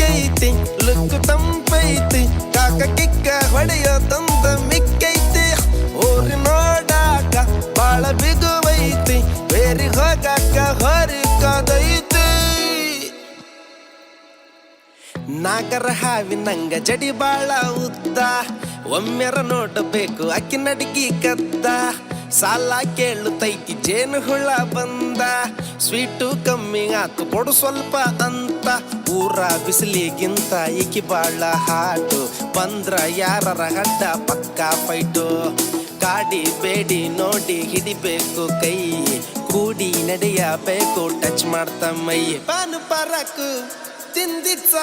ಲುಕ್ಕೈತಿ look ತಂಪೈತಿ ಕಾಕ ಕಿಕ್ಕ ಹೊಡೆಯೋ ತಂದ ಮಿಕ್ಕೈತಿ ಊರಿ ನೋಡಾಕ ಬಾಳ ಬಿಗುವೈತಿ ಬೇರಿ ಹೋಗಾಕ ಹೊರಿ ಕಾದೈತಿ ನಾಗರ ಹಾವಿನಂಗ ಜಡಿ ಬಾಳ ಉದ್ದ ಒಮ್ಮೆರ ನೋಡಬೇಕು ಅಕ್ಕಿ ನಡಿಗಿ ಕದ್ದ ಸಾಲ ಕೇಳುತ್ತೈತಿ ಜೇನು ಹುಳ ಬಂದ ಸ್ವೀಟು ಕಮ್ಮಿ ಆತು ಕೊಡು ಸ್ವಲ್ಪ ಅಂತ ಊರ ಬಿಸಿಲಿಗಿಂತ ಈಕಿ ಬಾಳ ಹಾಟು ಬಂದ್ರ ಯಾರರ ಗಡ್ಡ ಪಕ್ಕ ಫೈಟು ಕಾಡಿ ಬೇಡಿ ನೋಡಿ ಹಿಡಿಬೇಕು ಕೈ ಕೂಡಿ ನಡೆಯಬೇಕು ಟಚ್ ಮಾಡ್ತ ಮೈ ಪಾನು ಪರಕು ತಿಂದಿಚ್ಚ